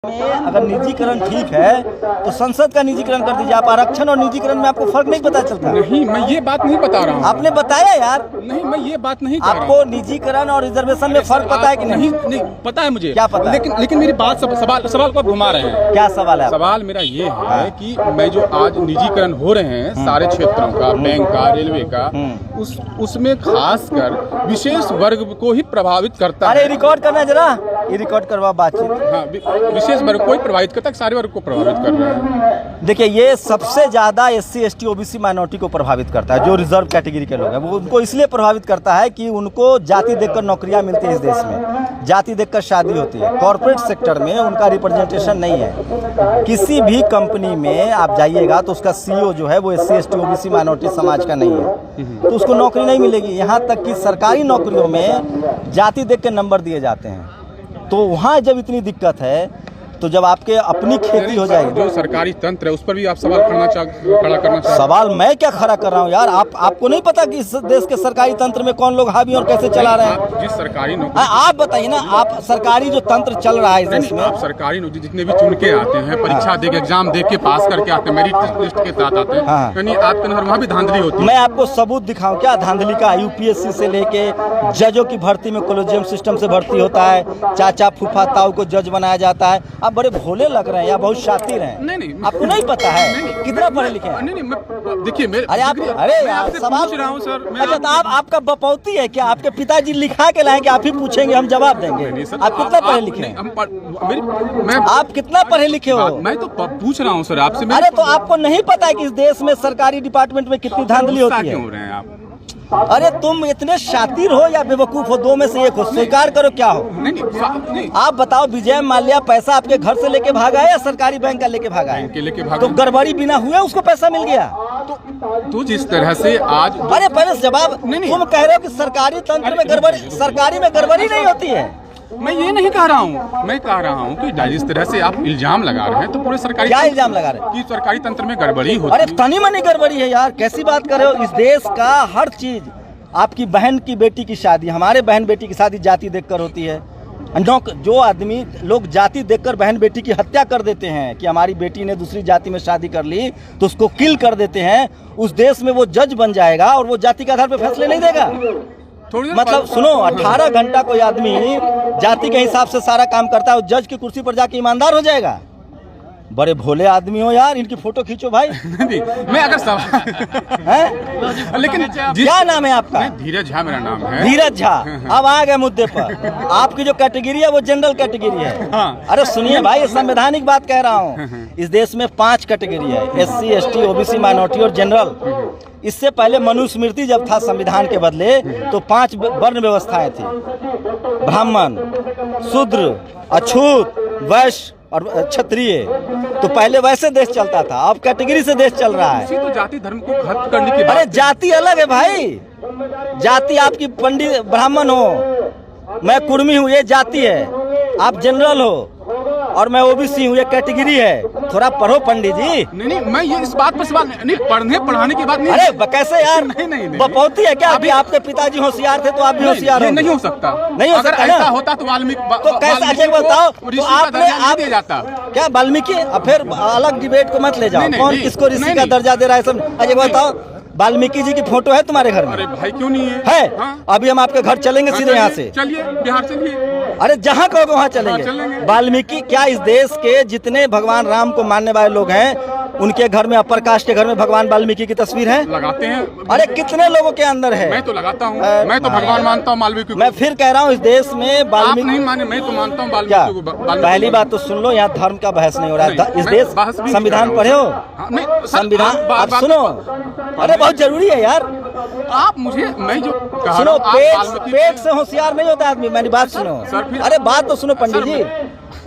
में अगर निजीकरण ठीक है तो संसद का निजीकरण कर दीजिए। आप आरक्षण और निजीकरण में आपको फर्क नहीं पता चलता? नहीं, मैं ये बात नहीं बता रहा हूँ। आपने बताया यार। नहीं, मैं ये बात नहीं कह रहा हूँ। आपको निजीकरण और रिजर्वेशन में फर्क पता है कि नहीं? नहीं पता है मुझे। क्या पता? लेकिन मेरी बात सवाल को आप घुमा रहे हैं। क्या सवाल है? सवाल मेरा ये है कि मैं जो आज निजीकरण हो रहे हैं सारे क्षेत्रों का, बैंक का, रेलवे का, उसमें खासकर विशेष वर्ग को ही प्रभावित करता है। अरे रिकॉर्ड करना जरा, ये रिकॉर्ड करवा बातचीत। हाँ, विशेष वर्ग को ही प्रभावित करता है, सारे वर्ग को प्रभावित कर रहे हैं। देखिए, ये सबसे ज्यादा SC, ST, OBC माइनॉरिटी को प्रभावित करता है। जो रिजर्व कैटेगरी के लोग हैं वो उनको इसलिए प्रभावित करता है कि उनको जाति देखकर नौकरियां मिलती है इस देश में, जाति देखकर शादी होती है। कॉर्पोरेट सेक्टर में उनका रिप्रेजेंटेशन नहीं है। किसी भी कंपनी में आप जाइएगा तो उसका CEO जो है वो SC, ST, OBC माइनॉरिटी समाज का नहीं है, तो उसको नौकरी नहीं मिलेगी। यहाँ तक कि सरकारी नौकरियों में जाति देख के नंबर दिए जाते हैं। तो वहाँ जब इतनी दिक्कत है तो जब आपके अपनी खेती हो जाएगी। जो सरकारी तंत्र है उस पर भी आप सवाल खड़ा करना चाहते हैं। सवाल मैं क्या खड़ा कर रहा हूँ यार? आपको नहीं पता कि इस देश के सरकारी तंत्र में कौन लोग हावी और कैसे चला रहे हैं? जिस सरकारी नौकरी आप बताइए ना, आप सरकारी जो तंत्र चल रहा है इस देश में, आप सरकारी नौकरी जितने भी चुन के आते हैं, परीक्षा दे के, एग्जाम दे के पास करके आते हैं, मेरिट लिस्ट के साथ आते हैं, यानी आपके अंदर वहाँ भी धांधली होती है। मैं आपको सबूत दिखाऊं क्या धांधली का? UPSC से लेके जजों की भर्ती में कोलेजियम सिस्टम से भर्ती होता है, चाचा फूफा ताऊ को जज बनाया जाता है। आप बड़े भोले लग रहे हैं या बहुत शातिर हैं। नहीं, आपको नहीं पता है कितना पढ़े लिखे हैं? नहीं, देखिए मेरे, अरे आप, अरे यार सवाल पूछ रहा हूँ सर। अच्छा, तो आपका बपौती है क्या? आपके पिताजी लिखा के लाएंगे, आप ही पूछेंगे, हम जवाब देंगे। आप कितना पढ़े लिखे हैं? आप कितना पढ़े लिखे हो? मैं तो पूछ रहा हूँ सर आपसे। अरे तो आपको नहीं पता है कि इस देश में सरकारी डिपार्टमेंट में कितनी धांधली होती है? क्यों हो रहे हैं आप? अरे तुम इतने शातिर हो या बेवकूफ हो? दो में से एक हो, स्वीकार करो क्या हो। नहीं। आप बताओ, विजय माल्या पैसा आपके घर से लेके भागा है या सरकारी बैंक का लेके भागा है? तो गड़बड़ी बिना हुए उसको पैसा मिल गया। तो जिस तरह से आज, अरे पहले जवाब, तुम कह रहे हो कि सरकारी तंत्र में गड़बड़ी, सरकारी में गड़बड़ी नहीं होती है। मैं ये नहीं कह रहा हूँ। मैं कह रहा हूँ कि जिस तरह से आप इल्जाम लगा रहे हैं तो पूरे सरकारी, क्या इल्जाम लगा रहे हैं? कि सरकारी तंत्र में गड़बड़ी होती है। अरे तनी मनी गड़बड़ी है यार, कैसी बात कर रहे हो? इस देश का हर चीज, आपकी बहन की बेटी की शादी, हमारे बहन बेटी की शादी जाति देखकर होती है। जो आदमी लोग जाति देखकर बहन बेटी की हत्या कर देते हैं कि हमारी बेटी ने दूसरी जाति में शादी कर ली तो उसको किल कर देते हैं, उस देश में वो जज बन जाएगा और वो जाति के आधार पर फैसले नहीं देगा। मतलब सुनो, 18 घंटा कोई आदमी जाति के हिसाब से सारा काम करता है, जज की कुर्सी पर जाके ईमानदार हो जाएगा। बड़े भोले आदमी हो यार, इनकी फोटो खींचो भाई। मैं अगर सवाल है, लेकिन क्या नाम है आपका? धीरज झा मेरा नाम है। धीरज झा, अब आ गए मुद्दे पर। आपकी जो कैटेगरी है वो जनरल कैटेगरी है। अरे सुनिए भाई, संवैधानिक बात कह रहा हूँ। इस देश में 5 कैटेगरी है, SC, ST, OBC माइनॉरिटी और जनरल। इससे पहले मनुस्मृति जब था संविधान के बदले तो 5 वर्ण व्यवस्थाएं थी, ब्राह्मण, शूद्र, अछूत, वैश्य और क्षत्रिय। तो पहले वैसे देश चलता था, अब कैटेगरी से देश चल रहा है। तो जाति धर्म को खत्म करने की बात। अरे जाति अलग है भाई, जाति आपकी पंडित ब्राह्मण हो, मैं कुर्मी हूँ, ये जाति है। आप जनरल हो और मैं OBC हूँ, ये कैटेगरी है। थोड़ा पढ़ो पंडित जी। नहीं, मैं ये इस बात पर सवाल नहीं, पढ़ाने की बात नहीं। अरे कैसे यार? नहीं। बपौती है क्या? अभी आपके पिताजी होशियार थे तो आप भी होशियार हो। नहीं हो सकता, नहीं हो सकता। ऐसा होता तो वाल्मीकि, तो कैसे बताओ? तो आपने जाता क्या वाल्मीकि? फिर अलग डिबेट को मत ले जाओ, कौन किसको ऋषि का दर्जा दे रहा है सब। अजय बताओ, वाल्मीकि जी की फोटो है तुम्हारे घर में? अरे भाई क्यों नहीं है? है। अभी हम आपके घर चलेंगे सीधे यहाँ से। चलिए, बिहार चलिए। अरे जहाँ कहोगे वहाँ चलेंगे। वाल्मीकि क्या इस देश के जितने भगवान राम को मानने वाले लोग हैं उनके घर में, अपर कास्ट के घर में भगवान वाल्मीकि की तस्वीर है? लगाते हैं। अरे कितने लोगों के अंदर है? मैं तो लगाता हूँ। मैं तो भगवान मानता हूँ वाल्मीकि को। मैं फिर कह रहा हूँ, इस देश में वाल्मीकि नहीं माने, मैं तो मानता हूँ वाल्मीकि को। पहली बात तो सुन लो, यहाँ धर्म का बहस नहीं हो रहा है। इस देश संविधान पढ़े हो? संविधान आप सुनो, अरे बहुत जरूरी है यार। आप मुझे, मैं जो सुनो, पेट से होशियार नहीं होता आदमी। मेरी बात सुनो। अरे बात तो सुनो पंडित जी,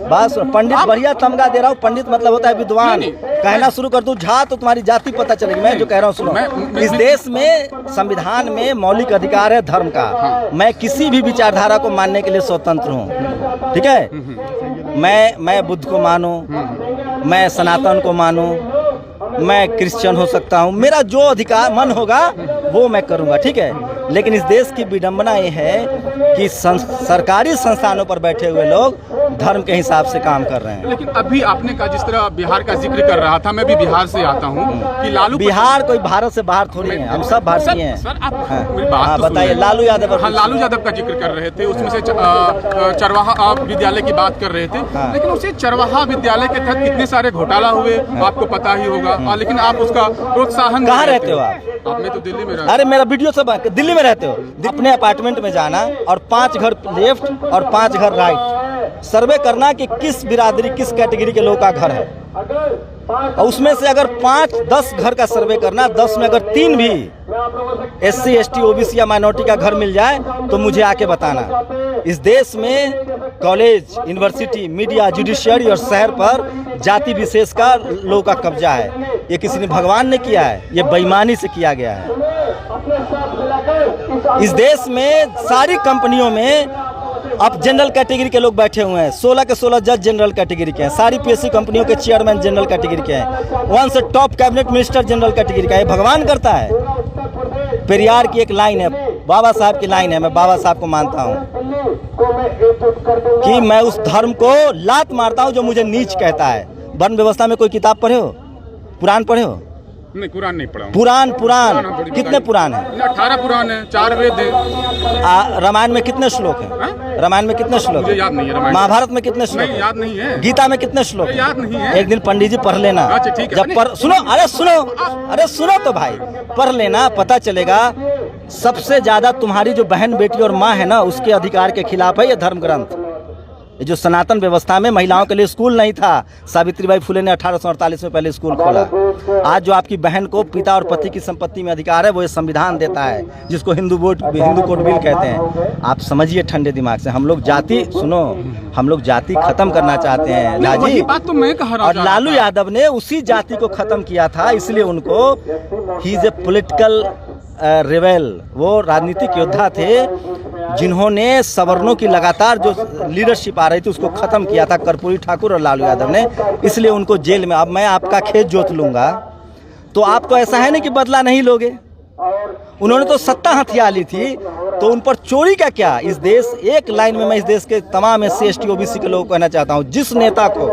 बात सुनो। पंडित बढ़िया तमगा दे रहा हूँ। पंडित मतलब होता है विद्वान। कहना शुरू कर दूं झा तो तुम्हारी जाति पता चलेगी। मैं जो कह रहा हूँ सुनो, इस देश में संविधान में मौलिक अधिकार है धर्म का। मैं किसी भी विचारधारा को मानने के लिए स्वतंत्र हूँ, ठीक है? मैं बुद्ध को मानूं, मैं सनातन को मानूं, मैं क्रिश्चियन हो सकता हूँ, मेरा जो अधिकार मन होगा वो मैं करूँगा, ठीक है। लेकिन इस देश की विडंबना ये है कि सरकारी संस्थानों पर बैठे हुए लोग धर्म के हिसाब से काम कर रहे हैं। लेकिन अभी आपने कहा, जिस तरह बिहार का जिक्र कर रहा था, मैं भी बिहार से आता हूँ, कि लालू बिहार कोई भारत से बाहर थोड़ी है, हम सब भारतीय हैं। सर आप मेरी बात तो बताइए। सुनिए। लालू यादव, हाँ, लालू यादव का जिक्र कर रहे थे, उसमें से चरवाहा विद्यालय की बात कर रहे थे, लेकिन उसे चरवाहा विद्यालय के तहत कितने सारे घोटाला हुए आपको पता ही होगा, लेकिन आप उसका प्रोत्साहन। कहाँ रहते हो आप? मैं तो दिल्ली में रहता। अरे मेरा वीडियो सब दिल्ली में रहते हो। अपने अपार्टमेंट में जाना और 5 घर लेफ्ट और 5 घर राइट सर्वे करना कि किस बिरादरी, किस कैटेगरी के लोगों का घर है, और उसमें से अगर 5-10 घर का सर्वे करना, 10 में अगर 3 भी SC ST OBC या माइनॉरिटी का घर मिल जाए तो मुझे आके बताना। इस देश में कॉलेज, यूनिवर्सिटी, मीडिया, जुडिशियरी और शहर पर जाति विशेष का लोगों का कब्जा है। ये किसी ने भगवान ने किया है, ये बेईमानी से किया गया है। इस देश में सारी कंपनियों में अब जनरल कैटेगरी के लोग बैठे हुए हैं। 16 के 16 जज जनरल कैटेगरी के हैं। सारी PSC कंपनियों के चेयरमैन जनरल कैटेगरी के हैं। 1 से top cabinet minister general category का है। भगवान करता है। पेरियार की एक लाइन है, बाबा साहब की लाइन है, मैं बाबा साहब को मानता हूँ कि मैं उस धर्म को लात मारता हूँ जो मुझे नीच कहता है। वर्ण व्यवस्था में कोई किताब पढ़े हो? पुराण पढ़े हो? नहीं, कुरान नहीं पढ़ा। पुराण कितने पुराण हैं? 18 पुराण है, 4 वेद है। रामायण में कितने श्लोक हैं? रामायण में कितने श्लोक? मुझे याद नहीं है। महाभारत में कितने श्लोक? नहीं, याद नहीं है। गीता में कितने श्लोक? याद नहीं है। एक दिन पंडित जी पढ़ लेना। अच्छा, ठीक है। जब सुनो, अरे सुनो तो भाई, पढ़ लेना, पता चलेगा। सबसे ज्यादा तुम्हारी जो बहन, बेटी और माँ है ना, उसके अधिकार के खिलाफ है ये धर्म ग्रंथ। ये जो सनातन व्यवस्था में महिलाओं के लिए स्कूल नहीं था, सावित्रीबाई फुले ने 1848 में पहले स्कूल खोला। आज जो आपकी बहन को पिता और पति की संपत्ति में अधिकार है, वो ये संविधान देता है, जिसको हिंदू कोड बिल कहते हैं। आप समझिए ठंडे दिमाग से, हम लोग जाति, सुनो, हम लोग जाति खत्म करना चाहते हैं लाजी। बात तो मैं कह रहा हूं। और लालू यादव ने उसी जाति को खत्म किया था, इसलिए उनको he is a political rebel, वो राजनीतिक योद्धा थे जिन्होंने सवर्णों की लगातार जो लीडरशिप आ रही थी उसको खत्म किया था, कर्पूरी ठाकुर और लालू यादव ने। इसलिए उनको जेल में। अब मैं आपका खेत जोत लूंगा तो आप तो ऐसा है नहीं कि बदला नहीं लोगे। उन्होंने तो सत्ता हथिया ली थी, तो उन पर चोरी का क्या? इस देश, एक लाइन में मैं इस देश के तमाम SC ST OBC के लोगों को कहना चाहता हूँ, जिस नेता को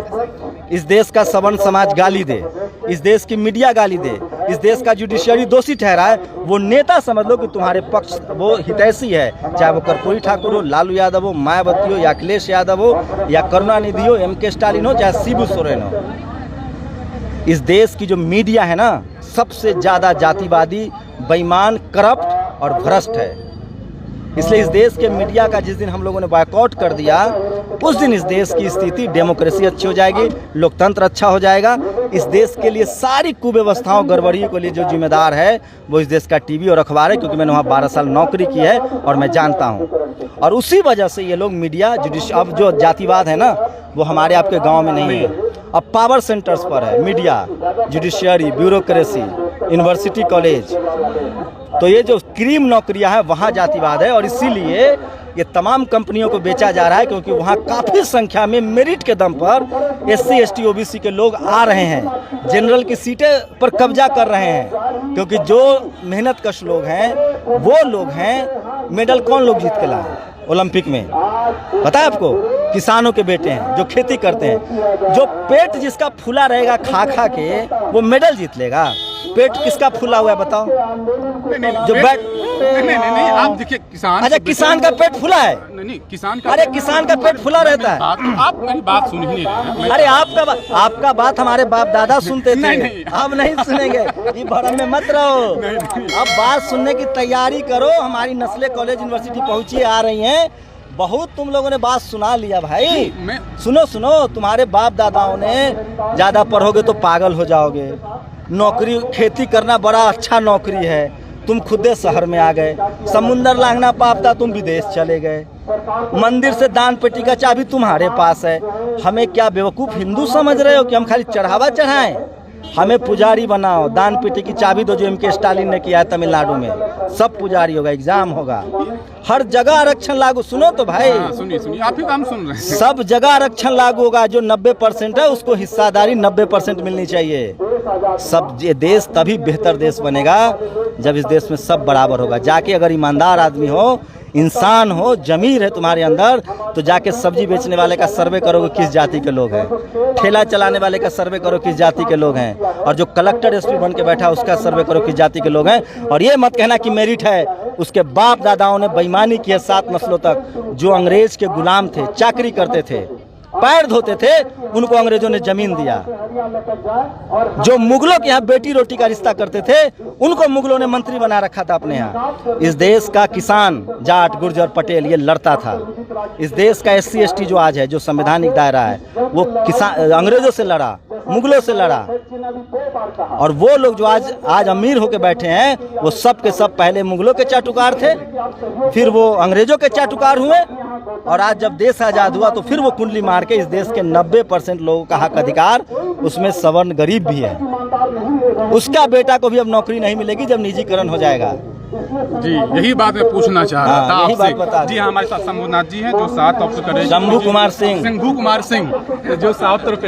इस देश का सवर्ण समाज गाली दे, इस देश की मीडिया गाली दे, इस देश का जुडिशियरी दोषी ठहराए, वो नेता समझ लो कि तुम्हारे पक्ष वो हितैषी है। चाहे वो कर्पूरी ठाकुर हो, लालू यादव हो, मायावती हो, या अखिलेश यादव हो, या करुणानिधि हो, MK स्टालिन हो, चाहे शिबू सोरेन हो। इस देश की जो मीडिया है ना, सबसे ज्यादा जातिवादी, बेईमान, करप्ट और भ्रष्ट है। इसलिए इस देश के मीडिया का जिस दिन हम लोगों ने बॉयकॉट कर दिया, उस दिन इस देश की स्थिति, डेमोक्रेसी अच्छी हो जाएगी, लोकतंत्र अच्छा हो जाएगा। इस देश के लिए सारी कुव्यवस्थाओं, गड़बड़ियों के लिए जो जिम्मेदार है वो इस देश का TV और अखबार है, क्योंकि मैंने वहाँ 12 साल नौकरी की है और मैं जानता हूँ। और उसी वजह से ये लोग मीडिया, अब जो जातिवाद है ना, वो हमारे आपके गाँव में नहीं है, अब पावर सेंटर्स पर है। Media, judiciary, bureaucracy, university, college, तो ये जो क्रीम नौकरियां हैं वहाँ जातिवाद है। और इसीलिए ये तमाम कंपनियों को बेचा जा रहा है, क्योंकि वहाँ काफ़ी संख्या में मेरिट के दम पर SC ST OBC के लोग आ रहे हैं, जनरल की सीटें पर कब्जा कर रहे हैं। क्योंकि जो मेहनत कश लोग हैं वो लोग हैं। मेडल कौन लोग जीत के लाए ओलंपिक में, पता है आपको? किसानों के बेटे हैं जो खेती करते हैं। जो पेट जिसका फूला रहेगा खा खा के, वो मेडल जीत लेगा। पेट किसका फूला हुआ है बताओ? जो नहीं, आप देखिए किसान। अच्छा, किसान का पेट फूला है? नहीं, किसान का। अरे किसान का पेट फूला रहता है। आप मेरी बात सुन ही नहीं रहे। अरे आपका बात हमारे बाप दादा सुनते थे, अब नहीं सुनेंगे। ये भरम में मत रहो, अब बात सुनने की तैयारी करो। हमारी नस्लें कॉलेज, यूनिवर्सिटी पहुंची आ रही हैं। बहुत तुम लोगों ने बात सुना लिया भाई। सुनो, तुम्हारे बाप दादाओं ने ज्यादा पढ़ोगे तो पागल हो जाओगे। नौकरी, खेती करना बड़ा अच्छा नौकरी है, तुम खुदे शहर में आ गए। समुंदर लांघना पाप था, तुम विदेश चले गए। मंदिर से दान पेटी का चाबी तुम्हारे पास है। हमें क्या बेवकूफ़ हिंदू समझ रहे हो कि हम खाली चढ़ावा चढ़ाएं? हमें पुजारी बनाओ, दान पेटी की चाबी दो, जो MK स्टालिन ने किया है तमिलनाडु में। सब पुजारी होगा, एग्जाम होगा, हर जगह आरक्षण लागू। सुनो तो भाई, सुनिए, आप ही काम सुन रहे हैं। सब जगह आरक्षण लागू होगा। जो 90% है उसको हिस्सादारी 90% मिलनी चाहिए। सब ये देश तभी बेहतर देश बनेगा जब इस देश में सब बराबर होगा। जाके अगर ईमानदार आदमी हो, इंसान हो, जमीर है तुम्हारे अंदर, तो जाके सब्जी बेचने वाले का सर्वे करोगे किस जाति के लोग हैं, ठेला चलाने वाले का सर्वे करो किस जाति के लोग हैं, और जो कलेक्टर एसपी बन के बैठा उसका सर्वे करो किस जाति के लोग हैं। और ये मत कहना कि मेरिट है, उसके बाप दादाओं ने बेईमानी की है 7 नस्लों तक। जो अंग्रेज के गुलाम थे, चाकरी करते थे, पैर धोते थे, उनको अंग्रेजों ने जमीन दिया। जो मुगलों के यहाँ बेटी रोटी का रिश्ता करते थे, उनको मुगलों ने मंत्री बना रखा था अपने यहाँ। इस देश का किसान, जाट, गुर्जर, पटेल ये लड़ता था। इस देश का SC ST जो आज है, जो संवैधानिक दायरा है, वो किसान अंग्रेजों से लड़ा, मुगलों से लड़ा। और वो लोग जो आज अमीर होके बैठे हैं, वो सब के सब पहले मुगलों के चाटुकार थे, फिर वो अंग्रेजों के चाटुकार हुए, और आज जब देश आज़ाद हुआ तो फिर वो कुंडली मार के इस देश के 90% लोगों का हक अधिकार, उसमें सवर्ण गरीब भी है, उसका बेटा को भी अब नौकरी नहीं मिलेगी जब निजीकरण हो जाएगा। जी, यही बात मैं पूछना चाह रहा था यही बात बता आपसे। जी हाँ, हमारे साथ शंभुनाथ जी हैं जो 7 अक्टूबर शंभू कुमार सिंह जो साउथ तरफ